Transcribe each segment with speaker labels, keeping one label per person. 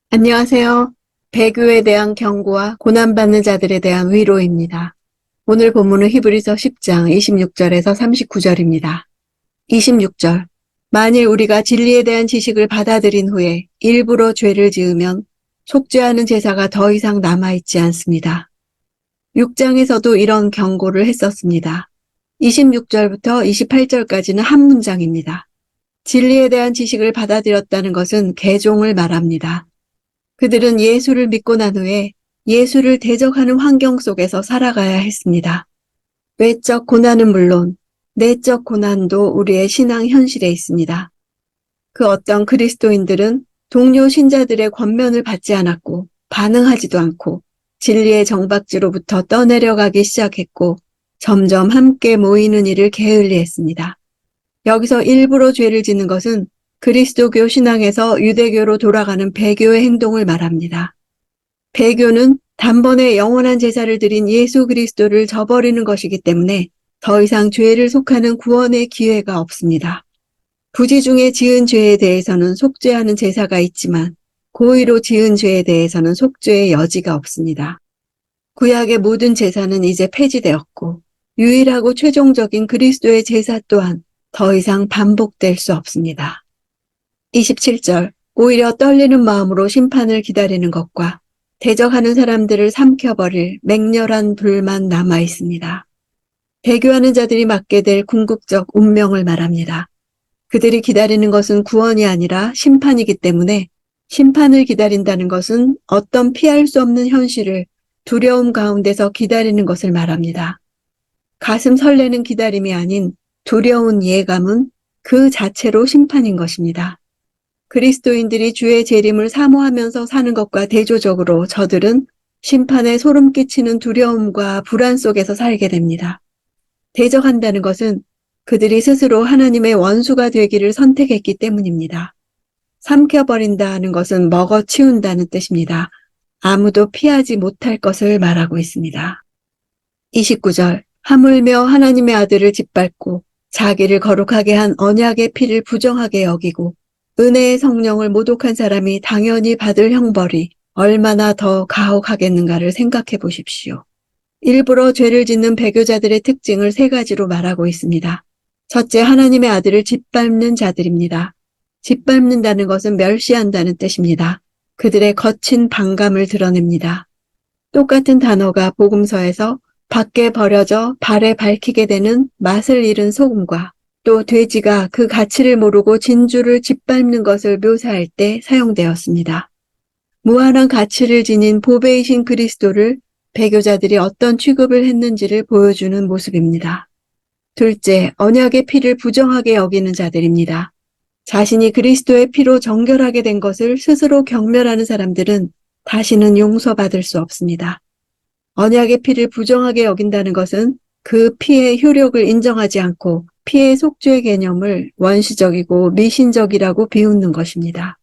Speaker 1: 안녕하세요. 배교에 대한 경고와 고난받는 자들에 대한 위로입니다. 오늘 본문은 히브리서 10장 26절에서 39절입니다. 26절. 만일 우리가 진리에 대한 지식을 받아들인 후에 일부러 죄를 지으면 속죄하는 제사가 더 이상 남아있지 않습니다. 6장에서도 이런 경고를 했었습니다. 26절부터 28절까지는 한 문장입니다. 진리에 대한 지식을 받아들였다는 것은 개종을 말합니다. 그들은 예수를 믿고 난 후에 예수를 대적하는 환경 속에서 살아가야 했습니다. 외적 고난은 물론 내적 고난도 우리의 신앙 현실에 있습니다. 그 어떤 그리스도인들은 동료 신자들의 권면을 받지 않았고 반응하지도 않고 진리의 정박지로부터 떠내려가기 시작했고 점점 함께 모이는 일을 게을리했습니다. 여기서 일부러 죄를 짓는 것은 그리스도교 신앙에서 유대교로 돌아가는 배교의 행동을 말합니다. 배교는 단번에 영원한 제사를 드린 예수 그리스도를 저버리는 것이기 때문에 더 이상 죄를 속하는 구원의 기회가 없습니다. 부지 중에 지은 죄에 대해서는 속죄하는 제사가 있지만 고의로 지은 죄에 대해서는 속죄의 여지가 없습니다. 구약의 모든 제사는 이제 폐지되었고 유일하고 최종적인 그리스도의 제사 또한 더 이상 반복될 수 없습니다. 27절. 오히려 떨리는 마음으로 심판을 기다리는 것과 대적하는 사람들을 삼켜버릴 맹렬한 불만 남아 있습니다. 배교하는 자들이 맞게 될 궁극적 운명을 말합니다. 그들이 기다리는 것은 구원이 아니라 심판이기 때문에 심판을 기다린다는 것은 어떤 피할 수 없는 현실을 두려움 가운데서 기다리는 것을 말합니다. 가슴 설레는 기다림이 아닌 두려운 예감은 그 자체로 심판인 것입니다. 그리스도인들이 주의 재림을 사모하면서 사는 것과 대조적으로 저들은 심판에 소름 끼치는 두려움과 불안 속에서 살게 됩니다. 대적한다는 것은 그들이 스스로 하나님의 원수가 되기를 선택했기 때문입니다. 삼켜버린다는 것은 먹어치운다는 뜻입니다. 아무도 피하지 못할 것을 말하고 있습니다. 29절. 하물며 하나님의 아들을 짓밟고 자기를 거룩하게 한 언약의 피를 부정하게 여기고 은혜의 성령을 모독한 사람이 당연히 받을 형벌이 얼마나 더 가혹하겠는가를 생각해 보십시오. 일부러 죄를 짓는 배교자들의 특징을 세 가지로 말하고 있습니다. 첫째, 하나님의 아들을 짓밟는 자들입니다. 짓밟는다는 것은 멸시한다는 뜻입니다. 그들의 거친 반감을 드러냅니다. 똑같은 단어가 복음서에서 밖에 버려져 발에 밝히게 되는 맛을 잃은 소금과 또 돼지가 그 가치를 모르고 진주를 짓밟는 것을 묘사할 때 사용되었습니다. 무한한 가치를 지닌 보배이신 그리스도를 배교자들이 어떤 취급을 했는지를 보여주는 모습입니다. 둘째, 언약의 피를 부정하게 여기는 자들입니다. 자신이 그리스도의 피로 정결하게 된 것을 스스로 경멸하는 사람들은 다시는 용서받을 수 없습니다. 언약의 피를 부정하게 여긴다는 것은 그 피의 효력을 인정하지 않고 피의 속죄 개념을 원시적이고 미신적이라고 비웃는 것입니다.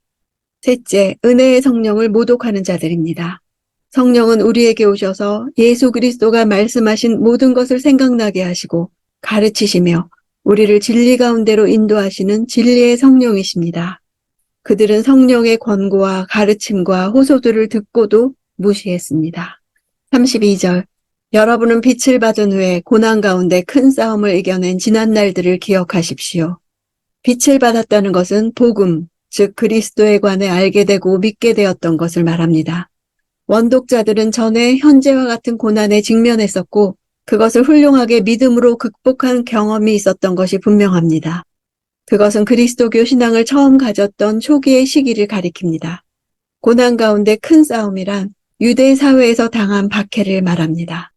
Speaker 1: 셋째, 은혜의 성령을 모독하는 자들입니다. 성령은 우리에게 오셔서 예수 그리스도가 말씀하신 모든 것을 생각나게 하시고 가르치시며 우리를 진리 가운데로 인도하시는 진리의 성령이십니다. 그들은 성령의 권고와 가르침과 호소들을 듣고도 무시했습니다. 32절. 여러분은 빛을 받은 후에 고난 가운데 큰 싸움을 이겨낸 지난 날들을 기억하십시오. 빛을 받았다는 것은 복음, 즉 그리스도에 관해 알게 되고 믿게 되었던 것을 말합니다. 원독자들은 전에 현재와 같은 고난에 직면했었고 그것을 훌륭하게 믿음으로 극복한 경험이 있었던 것이 분명합니다. 그것은 그리스도교 신앙을 처음 가졌던 초기의 시기를 가리킵니다. 고난 가운데 큰 싸움이란 유대 사회에서 당한 박해를 말합니다.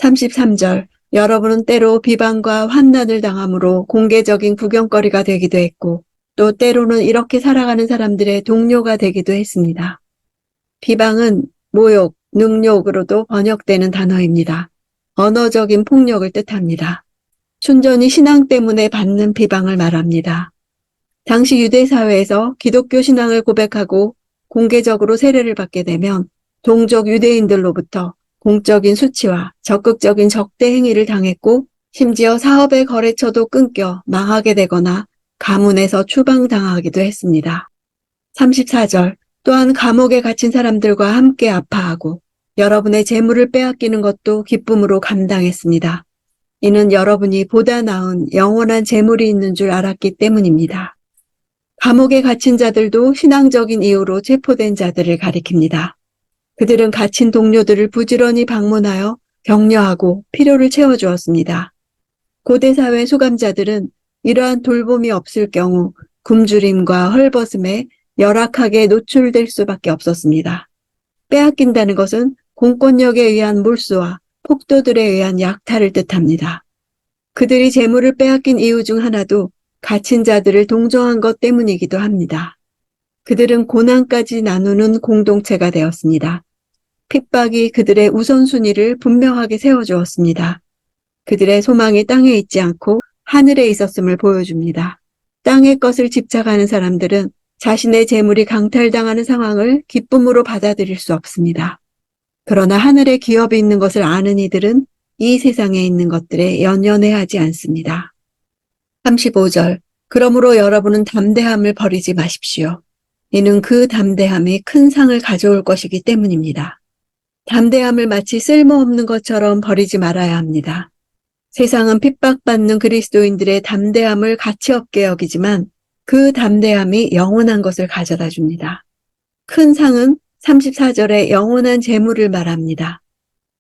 Speaker 1: 33절. 여러분은 때로 비방과 환난을 당함으로 공개적인 구경거리가 되기도 했고 또 때로는 이렇게 살아가는 사람들의 동료가 되기도 했습니다. 비방은 모욕, 능욕으로도 번역되는 단어입니다. 언어적인 폭력을 뜻합니다. 순전히 신앙 때문에 받는 비방을 말합니다. 당시 유대 사회에서 기독교 신앙을 고백하고 공개적으로 세례를 받게 되면 동족 유대인들로부터 공적인 수치와 적극적인 적대 행위를 당했고 심지어 사업의 거래처도 끊겨 망하게 되거나 가문에서 추방당하기도 했습니다. 34절. 또한 감옥에 갇힌 사람들과 함께 아파하고 여러분의 재물을 빼앗기는 것도 기쁨으로 감당했습니다. 이는 여러분이 보다 나은 영원한 재물이 있는 줄 알았기 때문입니다. 감옥에 갇힌 자들도 신앙적인 이유로 체포된 자들을 가리킵니다. 그들은 갇힌 동료들을 부지런히 방문하여 격려하고 필요를 채워주었습니다. 고대사회 수감자들은 이러한 돌봄이 없을 경우 굶주림과 헐벗음에 열악하게 노출될 수밖에 없었습니다. 빼앗긴다는 것은 공권력에 의한 몰수와 폭도들에 의한 약탈을 뜻합니다. 그들이 재물을 빼앗긴 이유 중 하나도 갇힌 자들을 동정한 것 때문이기도 합니다. 그들은 고난까지 나누는 공동체가 되었습니다. 핍박이 그들의 우선순위를 분명하게 세워주었습니다. 그들의 소망이 땅에 있지 않고 하늘에 있었음을 보여줍니다. 땅의 것을 집착하는 사람들은 자신의 재물이 강탈당하는 상황을 기쁨으로 받아들일 수 없습니다. 그러나 하늘에 기업이 있는 것을 아는 이들은 이 세상에 있는 것들에 연연해하지 않습니다. 35절. 그러므로 여러분은 담대함을 버리지 마십시오. 이는 그 담대함이 큰 상을 가져올 것이기 때문입니다. 담대함을 마치 쓸모없는 것처럼 버리지 말아야 합니다. 세상은 핍박받는 그리스도인들의 담대함을 가치없게 여기지만 그 담대함이 영원한 것을 가져다 줍니다. 큰 상은 34절에 영원한 재물을 말합니다.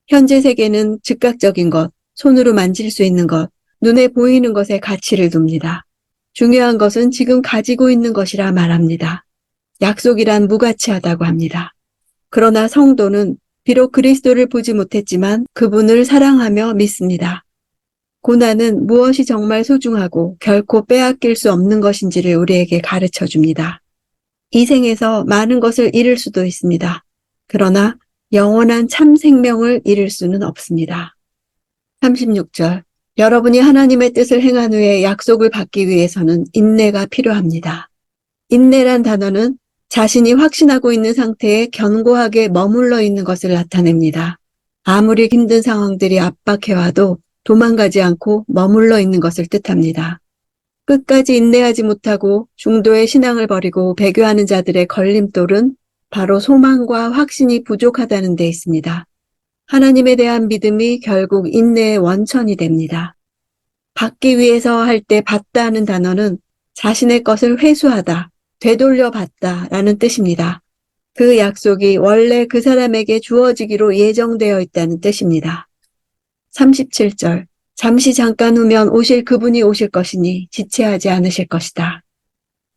Speaker 1: 현재 세계는 즉각적인 것, 손으로 만질 수 있는 것, 눈에 보이는 것에 가치를 둡니다. 중요한 것은 지금 가지고 있는 것이라 말합니다. 약속이란 무가치하다고 합니다. 그러나 성도는 비록 그리스도를 보지 못했지만 그분을 사랑하며 믿습니다. 고난은 무엇이 정말 소중하고 결코 빼앗길 수 없는 것인지를 우리에게 가르쳐 줍니다. 이 생에서 많은 것을 잃을 수도 있습니다. 그러나 영원한 참 생명을 잃을 수는 없습니다. 36절. 여러분이 하나님의 뜻을 행한 후에 약속을 받기 위해서는 인내가 필요합니다. 인내란 단어는 자신이 확신하고 있는 상태에 견고하게 머물러 있는 것을 나타냅니다. 아무리 힘든 상황들이 압박해와도 도망가지 않고 머물러 있는 것을 뜻합니다. 끝까지 인내하지 못하고 중도의 신앙을 버리고 배교하는 자들의 걸림돌은 바로 소망과 확신이 부족하다는 데 있습니다. 하나님에 대한 믿음이 결국 인내의 원천이 됩니다. 받기 위해서 할 때 받다 하는 단어는 자신의 것을 회수하다, 되돌려 받다 라는 뜻입니다. 그 약속이 원래 그 사람에게 주어지기로 예정되어 있다는 뜻입니다. 37절. 잠시 잠깐 후면 오실 그분이 오실 것이니 지체하지 않으실 것이다.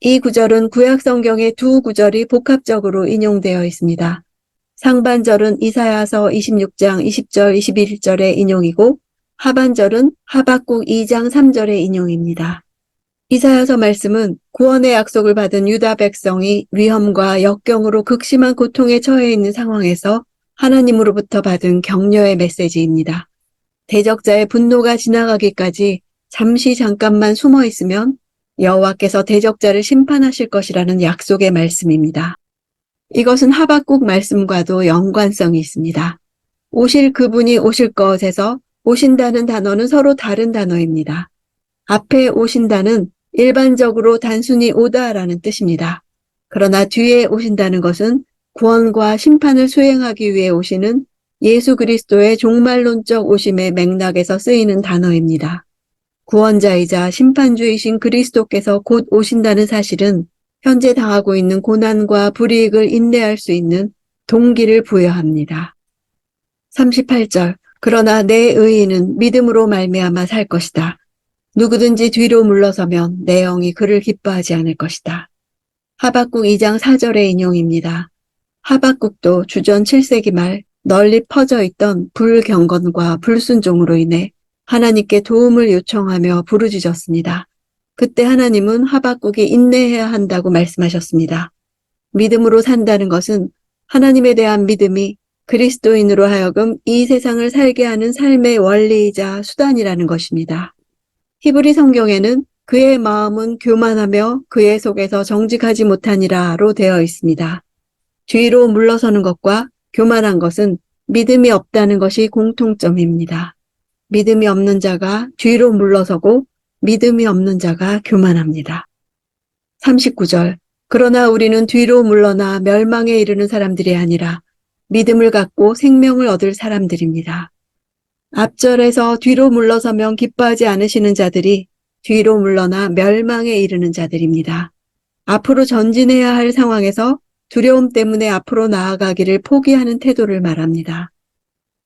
Speaker 1: 이 구절은 구약 성경의 두 구절이 복합적으로 인용되어 있습니다. 상반절은 이사야서 26장 20절 21절의 인용이고 하반절은 하박국 2장 3절의 인용입니다. 이사야서 말씀은 구원의 약속을 받은 유다 백성이 위험과 역경으로 극심한 고통에 처해 있는 상황에서 하나님으로부터 받은 격려의 메시지입니다. 대적자의 분노가 지나가기까지 잠시 잠깐만 숨어 있으면 여호와께서 대적자를 심판하실 것이라는 약속의 말씀입니다. 이것은 하박국 말씀과도 연관성이 있습니다. 오실 그분이 오실 것에서 오신다는 단어는 서로 다른 단어입니다. 앞에 오신다는 일반적으로 단순히 오다라는 뜻입니다. 그러나 뒤에 오신다는 것은 구원과 심판을 수행하기 위해 오시는 예수 그리스도의 종말론적 오심의 맥락에서 쓰이는 단어입니다. 구원자이자 심판주이신 그리스도께서 곧 오신다는 사실은 현재 당하고 있는 고난과 불이익을 인내할 수 있는 동기를 부여합니다. 38절. 그러나 내 의인은 믿음으로 말미암아 살 것이다. 누구든지 뒤로 물러서면 내 영이 그를 기뻐하지 않을 것이다. 하박국 2장 4절의 인용입니다. 하박국도 주전 7세기 말 널리 퍼져 있던 불경건과 불순종으로 인해 하나님께 도움을 요청하며 부르짖었습니다. 그때 하나님은 하박국이 인내해야 한다고 말씀하셨습니다. 믿음으로 산다는 것은 하나님에 대한 믿음이 그리스도인으로 하여금 이 세상을 살게 하는 삶의 원리이자 수단이라는 것입니다. 히브리 성경에는 그의 마음은 교만하며 그의 속에서 정직하지 못하니라로 되어 있습니다. 뒤로 물러서는 것과 교만한 것은 믿음이 없다는 것이 공통점입니다. 믿음이 없는 자가 뒤로 물러서고 믿음이 없는 자가 교만합니다. 39절. 그러나 우리는 뒤로 물러나 멸망에 이르는 사람들이 아니라 믿음을 갖고 생명을 얻을 사람들입니다. 앞절에서 뒤로 물러서면 기뻐하지 않으시는 자들이 뒤로 물러나 멸망에 이르는 자들입니다. 앞으로 전진해야 할 상황에서 두려움 때문에 앞으로 나아가기를 포기하는 태도를 말합니다.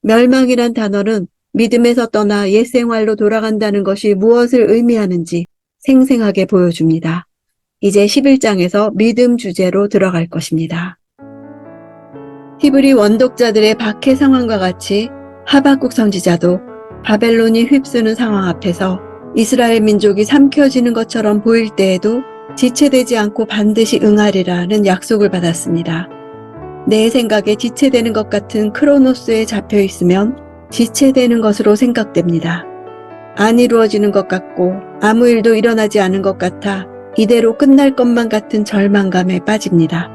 Speaker 1: 멸망이란 단어는 믿음에서 떠나 옛 생활로 돌아간다는 것이 무엇을 의미하는지 생생하게 보여줍니다. 이제 11장에서 믿음 주제로 들어갈 것입니다. 히브리 원독자들의 박해 상황과 같이 하박국 선지자도 바벨론이 휩쓰는 상황 앞에서 이스라엘 민족이 삼켜지는 것처럼 보일 때에도 지체되지 않고 반드시 응하리라는 약속을 받았습니다. 내 생각에 지체되는 것 같은 크로노스에 잡혀 있으면 지체되는 것으로 생각됩니다. 안 이루어지는 것 같고 아무 일도 일어나지 않은 것 같아 이대로 끝날 것만 같은 절망감에 빠집니다.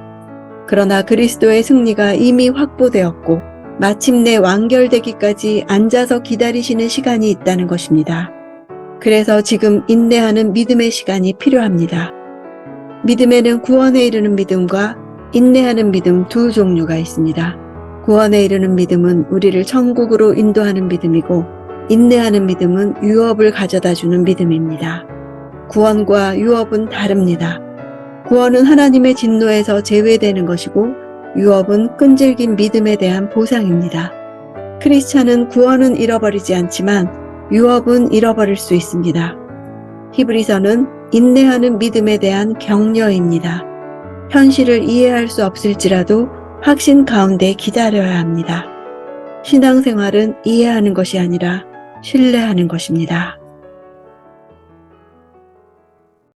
Speaker 1: 그러나 그리스도의 승리가 이미 확보되었고 마침내 완결되기까지 앉아서 기다리시는 시간이 있다는 것입니다. 그래서 지금 인내하는 믿음의 시간이 필요합니다. 믿음에는 구원에 이르는 믿음과 인내하는 믿음 두 종류가 있습니다. 구원에 이르는 믿음은 우리를 천국으로 인도하는 믿음이고 인내하는 믿음은 유업을 가져다주는 믿음입니다. 구원과 유업은 다릅니다. 구원은 하나님의 진노에서 제외되는 것이고 유업은 끈질긴 믿음에 대한 보상입니다. 크리스찬은 구원은 잃어버리지 않지만 유업은 잃어버릴 수 있습니다. 히브리서는 인내하는 믿음에 대한 격려입니다. 현실을 이해할 수 없을지라도 확신 가운데 기다려야 합니다. 신앙생활은 이해하는 것이 아니라 신뢰하는 것입니다.